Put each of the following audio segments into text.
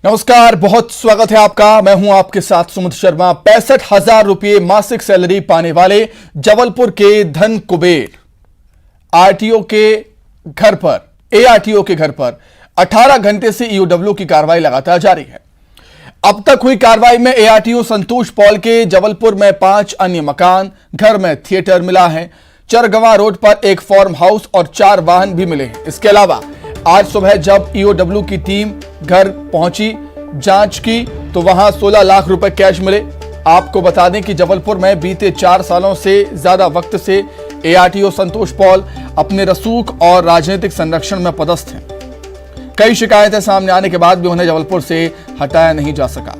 नमस्कार, बहुत स्वागत है आपका। मैं हूं आपके साथ सुमित शर्मा। 65,000 रुपये मासिक सैलरी पाने वाले जबलपुर के धन कुबेर आरटीओ के घर पर, एआरटीओ के घर पर 18 घंटे से ईओडब्ल्यू की कार्रवाई लगातार जारी है। अब तक हुई कार्रवाई में एआरटीओ संतोष पॉल के जबलपुर में 5 अन्य मकान, घर में थिएटर मिला है। चरगवा रोड पर एक फार्म हाउस और 4 वाहन भी मिले हैं। इसके अलावा आज सुबह जब ईओडब्ल्यू की टीम घर पहुंची, जांच की, तो वहां 16 लाख रुपए कैश मिले। आपको बता दें कि जबलपुर में बीते 4 सालों से ज्यादा वक्त से एआरटीओ संतोष पॉल अपने रसूख और राजनीतिक संरक्षण में पदस्थ हैं। कई शिकायतें सामने आने के बाद भी उन्हें जबलपुर से हटाया नहीं जा सका,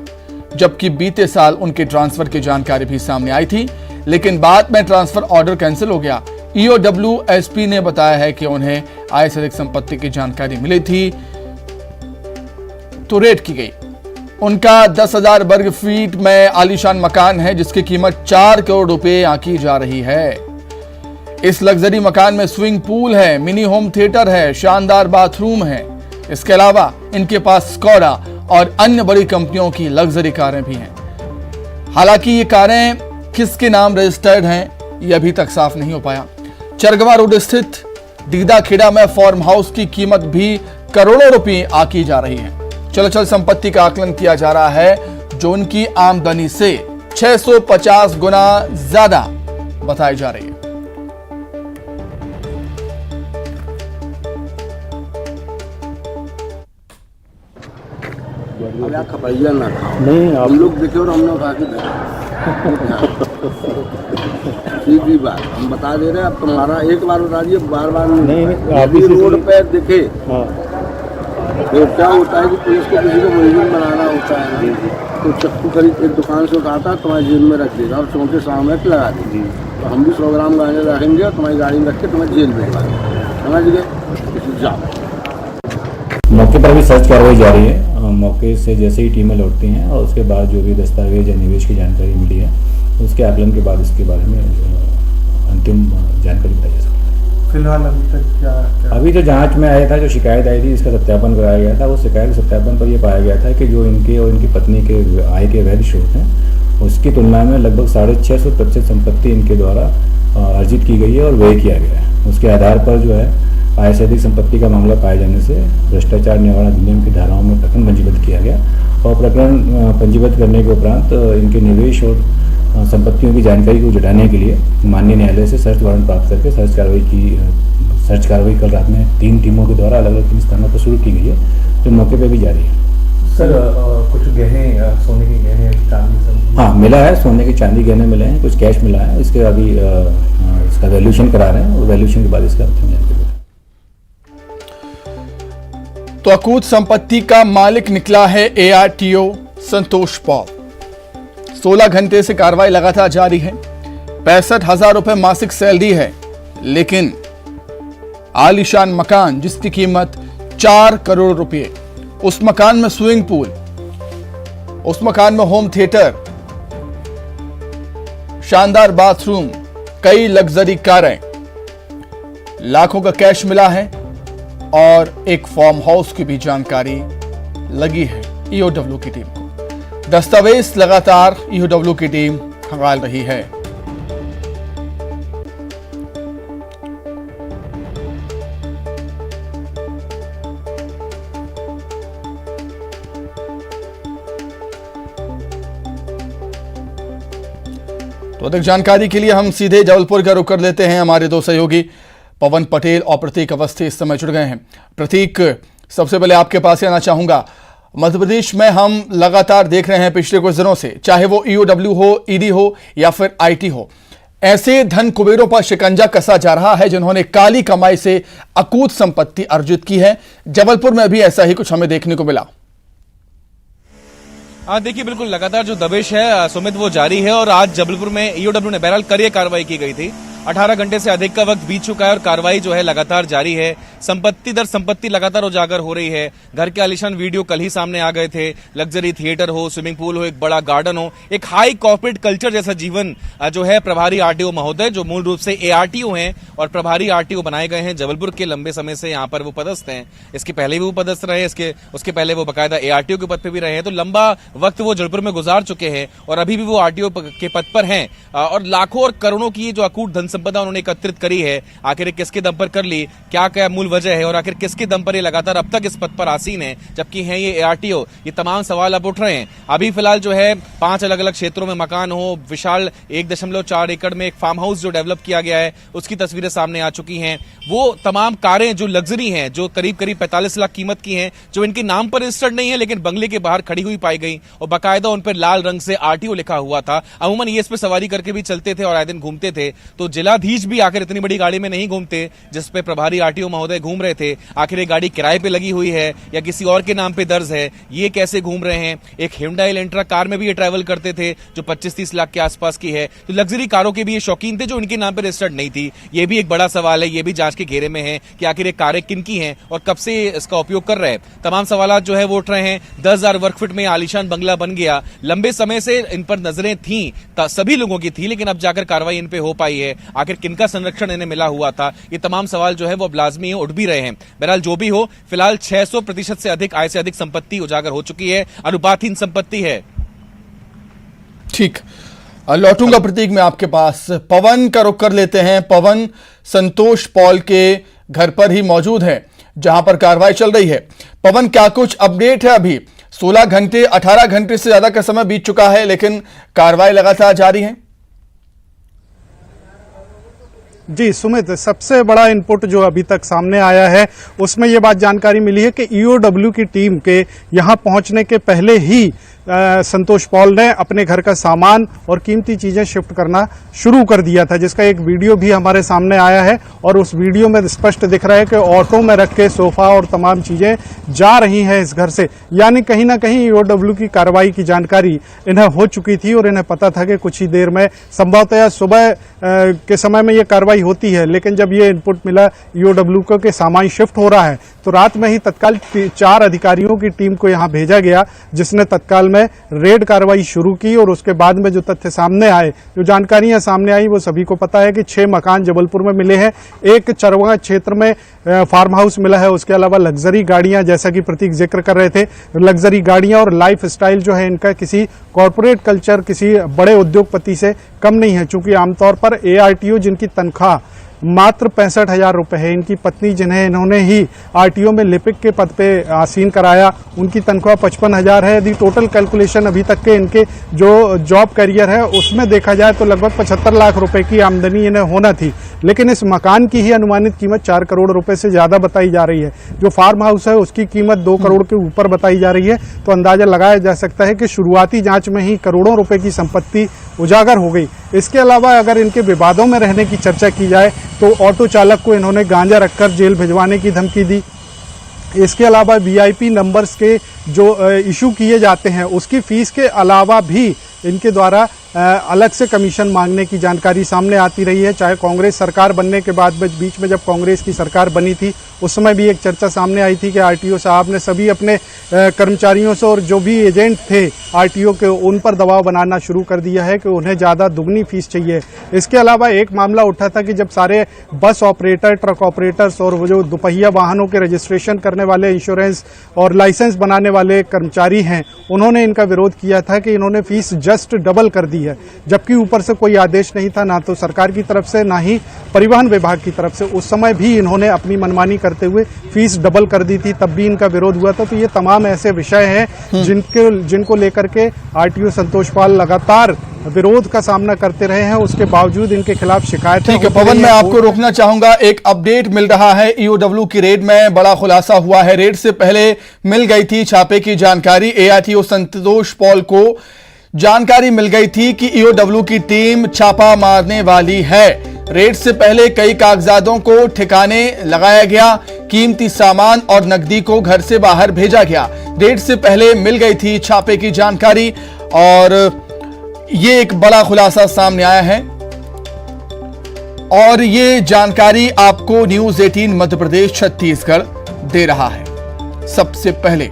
जबकि बीते साल उनके ट्रांसफर की जानकारी भी सामने आई थी, लेकिन बाद में ट्रांसफर ऑर्डर कैंसिल हो गया। ईओडब्ल्यू एसपी ने बताया है कि उन्हें आय से अधिक संपत्ति की जानकारी मिली थी तो रेड की गई। उनका 10,000 वर्ग फीट में आलीशान मकान है, जिसकी कीमत 4 करोड़ रुपए आंकी जा रही है। इस लग्जरी मकान में स्विंग पूल है, मिनी होम थिएटर है, शानदार बाथरूम है। इसके अलावा इनके पास स्कोडा और अन्य बड़ी कंपनियों की लग्जरी कारें भी हैं। हालांकि ये कारें किसके नाम रजिस्टर्ड हैं, यह अभी तक साफ नहीं हो पाया। चरगवा रोड स्थित दीदा खेड़ा में फार्म हाउस की कीमत भी करोड़ों रुपए आंकी जा रही है। चल संपत्ति का आकलन किया जा रहा है, जो उनकी आमदनी से 650 गुना ज्यादा बताई जा रही है। खपैया ना नहीं, आप हम लोग देखे और हमने उठा के सीधी बात हम बता दे रहे हैं। अब तुम्हारा एक बार बता दिए, बार बार नहीं, अभी रोड पे दिखे हाँ। तो क्या होता है कि पुलिस को किसी को मुलजिम बनाना होता है ना, तो चक्कू खरीद एक दुकान से उठाता है, तुम्हारी जेल में रख देगा और चौंके सामने लगा देगी। तो हम भी 100 ग्राम गांजा रखेंगे और तुम्हारी गाड़ी में रख के तुम्हें जेल भिजवा देंगे, समझ गए। जाओ। मौके पर भी सर्च कार्रवाई जारी है। मौके से जैसे ही टीमें लौटती हैं और उसके बाद जो भी दस्तावेज या निवेश की जानकारी मिली है, उसके आकलन के बाद इसके बारे में अंतिम जानकारी बताई जा सकती है। फिलहाल अभी तक क्या अभी जो जांच में आया था, जो शिकायत आई थी, इसका सत्यापन कराया गया था। वो शिकायत सत्यापन पर यह पाया गया था कि जो इनके और इनकी पत्नी के आय के वैध स्रोत हैं, उसकी तुलना में लगभग 650% संपत्ति इनके द्वारा अर्जित की गई है और व्यय किया गया है। उसके आधार पर जो है आय से अधिक संपत्ति का मामला पाए जाने से भ्रष्टाचार निवारण अधिनियम की धाराओं में प्रकरण पंजीबद्ध किया गया और प्रकरण पंजीबद्ध करने के उपरांत इनके निवेश और संपत्तियों की जानकारी को जुटाने के लिए माननीय न्यायालय से सर्च वारंट प्राप्त करके सर्च कार्रवाई कल रात में 3 टीमों के द्वारा अलग अलग 3 स्थानों पर शुरू की गई है, जो मौके पर भी जारी है। सर कुछ गहने, सोने के गहने, चांदी? हाँ, मिला है, सोने के चांदी गहने मिले हैं, कुछ कैश मिला है। इसके अभी इसका वैल्यूएशन करा रहे हैं और वैल्यूएशन के बाद इसका अंतिम जानकारी। तो अकूत संपत्ति का मालिक निकला है एआरटीओ संतोष पॉल। 16 घंटे से कार्रवाई लगातार जारी है। 65,000 रुपए मासिक सैलरी है, लेकिन आलीशान मकान जिसकी कीमत 4 करोड़ रुपए, उस मकान में स्विमिंग पूल, उस मकान में होम थिएटर, शानदार बाथरूम, कई लग्जरी कारें, लाखों का कैश मिला है और एक फार्म हाउस की भी जानकारी लगी है ईओडब्ल्यू की टीम को। दस्तावेज लगातार ईओडब्ल्यू की टीम खंगाल रही है। तो अधिक जानकारी के लिए हम सीधे जबलपुर का रुख कर लेते हैं। हमारे 2 सहयोगी पवन पटेल और प्रतीक अवस्थी इस समय जुड़ गए हैं। प्रतीक, सबसे पहले आपके पास आना चाहूंगा। मध्य प्रदेश में हम लगातार देख रहे हैं पिछले कुछ दिनों से, चाहे वो ईओडब्ल्यू हो, ईडी हो या फिर आईटी हो, ऐसे धन कुबेरों पर शिकंजा कसा जा रहा है जिन्होंने काली कमाई से अकूत संपत्ति अर्जित की है। जबलपुर में भी ऐसा ही कुछ हमें देखने को मिला। हाँ, देखिए, बिल्कुल लगातार जो दबिश है सुमित वो जारी है और आज जबलपुर में ईओडब्ल्यू ने बहरहाल कार्रवाई की गई थी। 18 घंटे से अधिक का वक्त बीत चुका है और कार्रवाई जो है लगातार जारी है। संपत्ति दर संपत्ति लगातार उजागर हो रही है। घर के आलीशान वीडियो कल ही सामने आ गए थे। लग्जरी थिएटर हो, स्विमिंग पूल हो, एक बड़ा गार्डन हो, एक हाई कॉर्पोरेट कल्चर जैसा जीवन जो है प्रभारी आरटीओ महोदय, जो मूल रूप से एआरटीओ हैं और प्रभारी आरटीओ बनाए गए हैं जबलपुर के, लंबे समय से यहां पर वो पदस्थ हैं। इसके पहले भी वो पदस्थ रहे, उसके पहले वो बाकायदा एआरटीओ के पद पे भी रहे हैं। तो लंबा वक्त वो जबलपुर में गुजार चुके हैं और अभी भी वो आरटीओ के पद पर हैं और लाखों और करोड़ों की जो अकूट धन संपदा उन्होंने एकत्रित करी है, आखिर किसके दम पर कर ली, क्या क्या मूल वजह है और आखिर किसके दम पर ये लगातार अब तक इस पद पर आसीन है जबकि हैं ये एआरटीओ, ये तमाम सवाल अब उठ रहे हैं। अभी फिलहाल जो है 5 अलग अलग क्षेत्रों में मकान हो, विशाल 1.4 एकड़ में एक फार्म हाउस जो डेवलप किया गया है, उसकी तस्वीरें सामने आ चुकी हैं। वो तमाम कारें जो लग्जरी हैं, जो करीब 45 लाख कीमत की हैं, जो इनके नाम पर रजिस्टर्ड नहीं है लेकिन बंगले के बाहर खड़ी हुई पाई गई और बाकायदा उन पर लाल रंग से आरटीओ लिखा हुआ था। अमूमन ये इस पर सवारी करके भी चलते थे और आए दिन घूमते थे। तो जिलाधीश भी आखिर इतनी बड़ी गाड़ी में नहीं घूमते जिस पे प्रभारी आरटीओ महोदय घूम रहे थे। आखिर ये गाड़ी किराए पे लगी हुई है या किसी और के नाम पे दर्ज है, ये कैसे घूम रहे हैं? एक Hyundai Elantra कार में भी ये ट्रैवल करते थे जो 25-30 लाख के आसपास की है। तो लग्जरी कारों के भी ये शौकीन थे जो इनके नाम पे रजिस्टर्ड नहीं थी। ये भी एक बड़ा सवाल है, ये भी जांच के घेरे में है कि आखिर ये कारें किनकी हैं और कब से इसका उपयोग कर रहे हैं। तमाम सवाल जो है वो उठ रहे हैं। 10,000 वर्ग फीट में आलीशान बंगला बन गया, लंबे समय से इन पर नजरें थी, सभी लोगों की थी, लेकिन अब जाकर कार्रवाई इन पे हो पाई है। आखिर किनका संरक्षण इन्हें मिला हुआ था, ये तमाम सवाल जो है वो अब लाजमी उठ भी रहे हैं। बहरहाल जो भी हो, फिलहाल 600% से अधिक आय से अधिक संपत्ति उजागर हो चुकी है, अनुपातहीन संपत्ति है। ठीक, लौटूंगा प्रतीक में आपके पास। पवन का रुख कर लेते हैं। पवन संतोष पॉल के घर पर ही मौजूद है जहां पर कार्रवाई चल रही है। पवन, क्या कुछ अपडेट है? अभी 16 घंटे 18 घंटे से ज्यादा का समय बीत चुका है लेकिन कार्रवाई लगातार जारी है। जी सुमित, सबसे बड़ा इनपुट जो अभी तक सामने आया है उसमें ये बात जानकारी मिली है कि ईओडब्ल्यू की टीम के यहां पहुंचने के पहले ही संतोष पॉल ने अपने घर का सामान और कीमती चीजें शिफ्ट करना शुरू कर दिया था, जिसका एक वीडियो भी हमारे सामने आया है और उस वीडियो में स्पष्ट दिख रहा है कि ऑटो में रख के सोफा और तमाम चीजें जा रही हैं इस घर से। यानी कहीं ना कहीं ईओडब्ल्यू की कार्रवाई की जानकारी इन्हें हो चुकी थी और इन्हें पता था कि कुछ ही देर में, संभवतः सुबह के समय में ये कार्रवाई होती है, लेकिन जब ये इनपुट मिला ईओडब्ल्यू को कि सामान शिफ्ट हो रहा है तो रात में ही तत्काल 4 अधिकारियों की टीम को यहां भेजा गया, जिसने तत्काल में रेड कार्रवाई शुरू की। और उसके बाद में जो तथ्य सामने आए, जो जानकारियां सामने आई, वो सभी को पता है कि 6 मकान जबलपुर में मिले हैं, एक चरवा क्षेत्र में फार्म हाउस मिला है, उसके अलावा लग्जरी गाड़ियां, जैसा कि प्रतीक जिक्र कर रहे थे, लग्जरी गाड़ियां और लाइफ स्टाइल जो है इनका किसी कॉर्पोरेट कल्चर, किसी बड़े उद्योगपति से कम नहीं है। चूंकि आमतौर पर एआरटीओ जिनकी तनख्वाह मात्र 65,000 रुपए है, इनकी पत्नी जिन्हें इन्होंने ही आरटीओ में लिपिक के पद पे आसीन कराया, उनकी तनख्वाह 55,000 है। यदि टोटल कैलकुलेशन अभी तक के इनके जो जॉब करियर है उसमें देखा जाए तो लगभग 75 लाख रुपए की आमदनी इन्हें होना थी, लेकिन इस मकान की ही अनुमानित कीमत 4 करोड़ रुपए से ज्यादा बताई जा रही है। जो फार्म हाउस है उसकी कीमत 2 करोड़ के ऊपर बताई जा रही है। तो अंदाजा लगाया जा सकता है कि शुरुआती जांच में ही करोड़ों रुपए की संपत्ति उजागर हो गई। इसके अलावा अगर इनके विवादों में रहने की चर्चा की जाए तो ऑटो चालक को इन्होंने गांजा रखकर जेल भिजवाने की धमकी दी। इसके अलावा वीआईपी नंबर्स के जो इशू किए जाते हैं उसकी फीस के अलावा भी इनके द्वारा अलग से कमीशन मांगने की जानकारी सामने आती रही है। चाहे कांग्रेस सरकार बनने के बाद बीच में जब कांग्रेस की सरकार बनी थी उस समय भी एक चर्चा सामने आई थी कि आरटीओ साहब ने सभी अपने कर्मचारियों से और जो भी एजेंट थे आरटीओ के उन पर दबाव बनाना शुरू कर दिया है कि उन्हें ज़्यादा दुगनी फीस चाहिए। इसके अलावा एक मामला उठा था कि जब सारे बस ऑपरेटर, ट्रक ऑपरेटर्स और वो जो दुपहिया वाहनों के रजिस्ट्रेशन करने वाले, इंश्योरेंस और लाइसेंस बनाने वाले कर्मचारी हैं, उन्होंने इनका विरोध किया था कि इन्होंने फीस जस्ट डबल कर दी है, जबकि ऊपर से कोई आदेश नहीं था, ना तो सरकार की तरफ से ना ही परिवहन विभाग की तरफ से। उस समय भी इन्होंने अपनी मनमानी करते हुए फीस डबल कर दी थी, तब भी इनका विरोध हुआ था। तो ये तमाम ऐसे विषय हैं जिनको लेकर के आरटीओ संतोष पॉल लगातार विरोध का सामना करते रहे हैं, उसके बावजूद इनके खिलाफ शिकायत। ठीक है पवन, मैं आपको रोकना चाहूंगा। एक अपडेट मिल रहा है, ईओडब्ल्यू की रेड में बड़ा खुलासा हुआ है। रेड से पहले मिल गई थी छापे की जानकारी। एआरटीओ संतोष पॉल को जानकारी मिल गई थी कि ईओडब्ल्यू की टीम छापा मारने वाली है। रेड से पहले कई कागजातों को ठिकाने लगाया गया, कीमती सामान और नकदी को घर से बाहर भेजा गया। रेड से पहले मिल गई थी छापे की जानकारी और ये एक बड़ा खुलासा सामने आया है। और ये जानकारी आपको न्यूज 18 मध्य प्रदेश छत्तीसगढ़ दे रहा है। सबसे पहले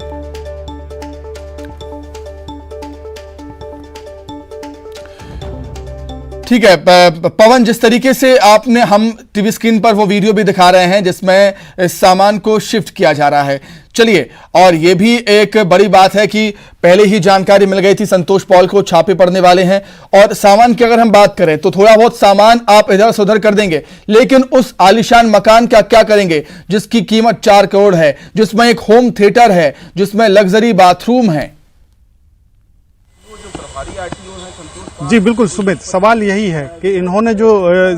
ठीक है पवन, जिस तरीके से आपने हम टीवी स्क्रीन पर वो वीडियो भी दिखा रहे हैं जिसमें इस सामान को शिफ्ट किया जा रहा है, चलिए, और ये भी एक बड़ी बात है कि पहले ही जानकारी मिल गई थी संतोष पॉल को छापे पड़ने वाले हैं। और सामान की अगर हम बात करें तो थोड़ा बहुत सामान आप इधर से उधर कर देंगे, लेकिन उस आलीशान मकान का क्या करेंगे जिसकी कीमत 4 करोड़ है, जिसमें एक होम थिएटर है, जिसमें लग्जरी बाथरूम है। जी बिल्कुल सुमित, सवाल यही है कि इन्होंने जो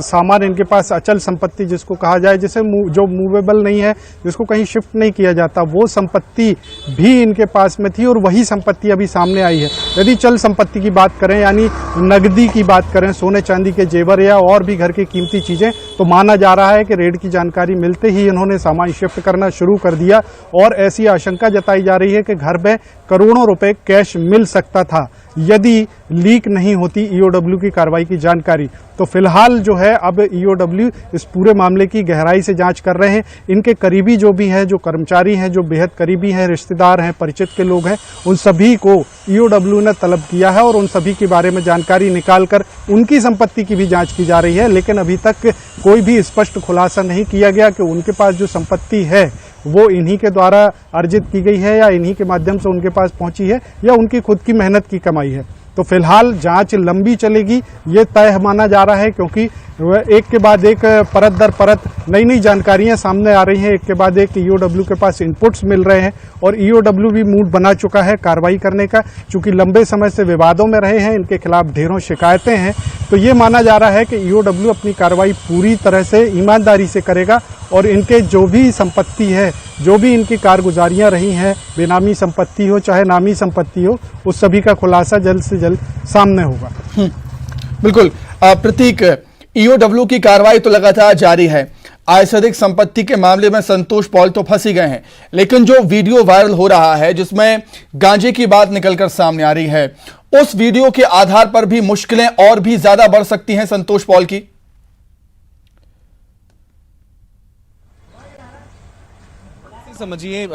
सामान इनके पास अचल संपत्ति जिसको कहा जाए, जिसे जो मूवेबल नहीं है, जिसको कहीं शिफ्ट नहीं किया जाता, वो संपत्ति भी इनके पास में थी और वही संपत्ति अभी सामने आई है। यदि चल संपत्ति की बात करें, यानी नकदी की बात करें, सोने चांदी के जेवर या और भी घर की कीमती चीजें, तो माना जा रहा है कि रेड की जानकारी मिलते ही इन्होंने सामान शिफ्ट करना शुरू कर दिया और ऐसी आशंका जताई जा रही है कि घर में करोड़ों रुपए कैश मिल सकता था यदि लीक नहीं होती ईओडब्ल्यू की कार्रवाई की जानकारी। तो फिलहाल जो है अब ईओडब्ल्यू इस पूरे मामले की गहराई से जांच कर रहे हैं। इनके करीबी जो भी हैं, जो कर्मचारी हैं, जो बेहद करीबी हैं, रिश्तेदार हैं, परिचित के लोग हैं, उन सभी को ईओडब्ल्यू ने तलब किया है और उन सभी के बारे में जानकारी निकालकर उनकी संपत्ति की भी जांच की जा रही है। लेकिन अभी तक कोई भी स्पष्ट खुलासा नहीं किया गया कि उनके पास जो संपत्ति है वो इन्हीं के द्वारा अर्जित की गई है या इन्हीं के माध्यम से उनके पास पहुंची है या उनकी खुद की मेहनत की कमाई है। तो फिलहाल जांच लंबी चलेगी, ये तय माना जा रहा है, क्योंकि एक के बाद एक परत दर परत नई नई जानकारियां सामने आ रही हैं। एक के बाद एक ईओडब्ल्यू के पास इनपुट्स मिल रहे हैं और ईओडब्ल्यू भी मूड बना चुका है कार्रवाई करने का। चूंकि लंबे समय से विवादों में रहे हैं, इनके खिलाफ ढेरों शिकायतें हैं, तो ये माना जा रहा है कि ईओडब्ल्यू अपनी कार्रवाई पूरी तरह से ईमानदारी से करेगा और इनके जो भी संपत्ति है, जो भी इनकी कारगुजारियां रही हैं, बेनामी संपत्ति हो चाहे नामी संपत्ति हो, उस सभी का खुलासा जल्द से जल्द सामने होगा। बिल्कुल प्रतीक, ईओडब्ल्यू की कार्रवाई तो लगातार जारी है। आय से अधिक संपत्ति के मामले में संतोष पॉल तो फंस ही गए हैं, लेकिन जो वीडियो वायरल हो रहा है जिसमें गांजे की बात निकलकर सामने आ रही है, उस वीडियो के आधार पर भी मुश्किलें और भी ज्यादा बढ़ सकती हैं संतोष पॉल की। समझिए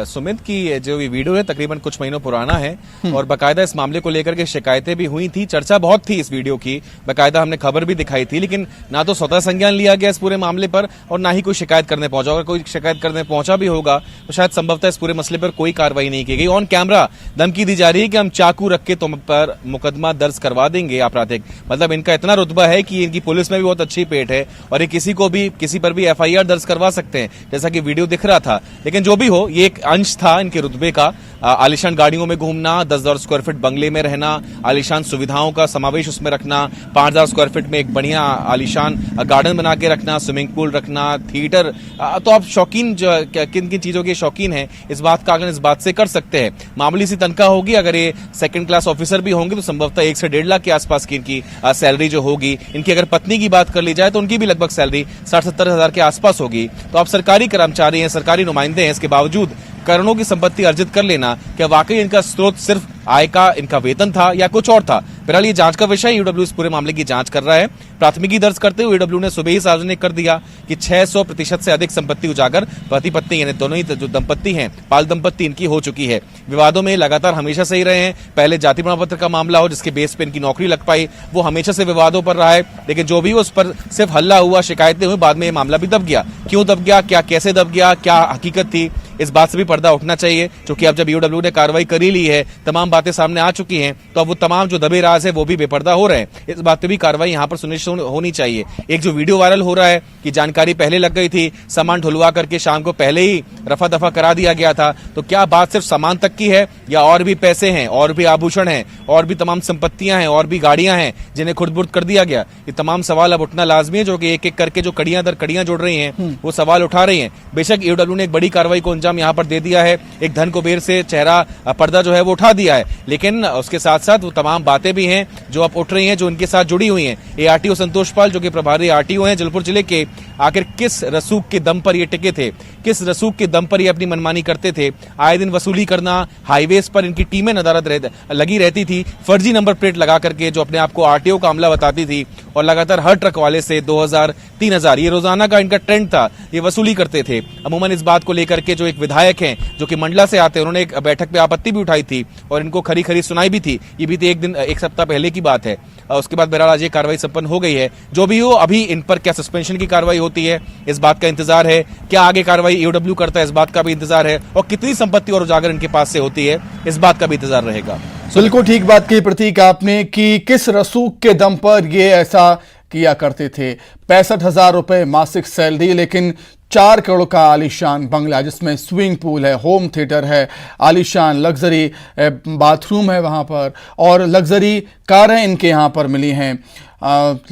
सुमित की जो ये वीडियो है तकरीबन कुछ महीनों पुराना है और बकायदा इस मामले को लेकर के शिकायतें भी हुई थी, चर्चा बहुत थी इस वीडियो की, बकायदा हमने खबर भी दिखाई थी, लेकिन ना तो स्वतः संज्ञान लिया गया इस पूरे मामले पर और ना ही कोई शिकायत करने पहुंचा। अगर कोई शिकायत करने पहुंचा भी होगा तो शायद संभवतः इस पूरे मसले पर कोई कार्रवाई नहीं की गई। ऑन कैमरा धमकी दी जा रही है कि हम चाकू रख के तुम पर मुकदमा दर्ज करवा देंगे आपराधिक। मतलब इनका इतना रुतबा है कि इनकी पुलिस में भी बहुत अच्छी पेट है और ये किसी पर भी FIR दर्ज करवा सकते हैं, जैसा कि वीडियो दिख रहा था। लेकिन जो भी हो, ये एक अंश था इनके रुतबे का। आलिशान गाड़ियों में घूमना, 10,000 स्क्वायर फीट बंगले में रहना, आलिशान सुविधाओं का समावेश उसमें रखना, 5,000 स्क्वायर फीट में एक बढ़िया आलिशान गार्डन बना के रखना, स्विमिंग पूल रखना, थिएटर। तो आप शौकीन किन किन चीजों के शौकीन हैं इस बात का आकलन इस बात से कर सकते हैं। मामूली सी तनख्वाह होगी, अगर ये सेकंड क्लास ऑफिसर भी होंगे तो संभवतः 1 से 1.5 लाख के आसपास की इनकी सैलरी जो होगी। इनकी अगर पत्नी की बात कर ली जाए तो उनकी भी लगभग सैलरी 60-70 हजार के आसपास होगी। तो आप सरकारी कर्मचारी हैं, सरकारी नुमाइंदे हैं, इसके बावजूद करोड़ों की संपत्ति अर्जित कर लेना, क्या वाकई इनका स्रोत सिर्फ आय का इनका वेतन था या कुछ और था? फिलहाल ये जांच का विषय, ईओडब्ल्यू इस पूरे मामले की जांच कर रहा है। प्राथमिकी दर्ज करते हुए ईओडब्ल्यू ने सुबह ही सार्वजनिक कर दिया कि 600% से अधिक संपत्ति उजागर पति पत्नी यानी दोनों ही जो दंपत्ति हैं, पाल दंपत्ति, इनकी हो चुकी है। विवादों में लगातार हमेशा से ही रहे हैं। पहले जाति प्रमाण पत्र का मामला हो जिसके बेस पे इनकी नौकरी लग पाई, वो हमेशा से विवादों पर रहा है। लेकिन जो भी उस पर सिर्फ हल्ला हुआ, शिकायतें हुई, बाद में ये मामला भी दब गया। क्यों दब गया, क्या कैसे दब गया, क्या हकीकत थी, इस बात से भी पर्दा उठना चाहिए। क्योंकि अब जब ईओडब्ल्यू ने कार्रवाई कर ही ली है, तमाम बातें सामने आ चुकी हैं, तो अब वो तमाम जो दबे राज है वो भी बेपर्दा हो रहे हैं। इस बात पे भी कार्रवाई यहाँ पर सुनिश्चित होनी चाहिए। एक जो वीडियो वायरल हो रहा है कि जानकारी पहले लग गई थी, सामान ढुलवा करके शाम को पहले ही रफा दफा करा दिया गया था, तो क्या बात सिर्फ सामान तक की है या और भी पैसे हैं, और भी आभूषण हैं, और भी तमाम संपत्तियां हैं, और भी गाड़ियां हैं जिन्हें खुर्द-बुर्द कर दिया गया? ये तमाम सवाल अब उठना लाजमी है, जो कि एक एक करके जो कड़ियां दर कड़ियां जुड़ रही हैं वो सवाल उठा रही हैं। बेशक ईओडब्ल्यू ने एक बड़ी कार्रवाई को अंजाम यहाँ पर दे दिया है, एक धन कुबेर से चेहरा पर्दा जो है वो उठा दिया है, लेकिन उसके साथ साथ वो तमाम बातें भी हैं जो अब उठ रही हैं, जो उनके साथ जुड़ी हुई हैं। ARTO संतोष पाल जो कि प्रभारी RTO हैं जबलपुर जिले के, आखिर किस रसूख के दम पर ये टिके थे, किस रसूख के दम पर ये अपनी मनमानी करते थे? आए दिन वसूली करना, हाईवेज पर इनकी टीमें नदारद लगी रहती थी, फर्जी नंबर प्लेट लगा करके जो अपने आप को RTO का अमला बताती थी, और लगातार हर ट्रक वाले से 2000 3000 ये रोजाना का इनका ट्रेंड था, ये वसूली करते थे। अमूमन इस बात को लेकर के जो एक विधायक हैं जो कि मंडला से आते हैं, उन्होंने एक बैठक पे आपत्ति भी उठाई थी और इनको खरी खरी सुनाई भी थी। ये भी एक सप्ताह पहले की बात है। उसके बाद बहरहाल आज ये कार्रवाई संपन्न हो गई है। जो भी हो, अभी इन पर क्या सस्पेंशन की कार्रवाई होती है इस बात का इंतजार है, क्या आगे कार्रवाई ईओडब्ल्यू करता है इस बात का भी इंतजार है, और कितनी संपत्ति और उजागर इनके पास से होती है इस बात का भी इंतजार रहेगा। बिल्कुल ठीक बात की प्रतीक आपने कि किस रसूख के दम पर ये ऐसा किया करते थे। 65,000 रुपए मासिक सैलरी, लेकिन 4 करोड़ का आलीशान बंगला जिसमें स्विमिंग पूल है, होम थिएटर है, आलीशान लग्जरी बाथरूम है वहाँ पर, और लग्जरी कारें इनके यहाँ पर मिली हैं।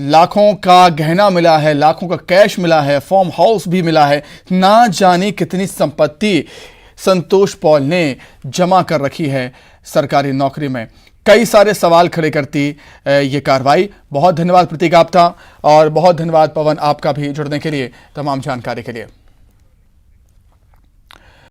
लाखों का गहना मिला है, लाखों का कैश मिला है, फार्म हाउस भी मिला है। ना जाने कितनी संपत्ति संतोष पॉल ने जमा कर रखी है सरकारी नौकरी में। कई सारे सवाल खड़े करती ये कार्रवाई। बहुत धन्यवाद प्रतीक आपका, और बहुत धन्यवाद पवन आपका भी जुड़ने के लिए, तमाम जानकारी के लिए।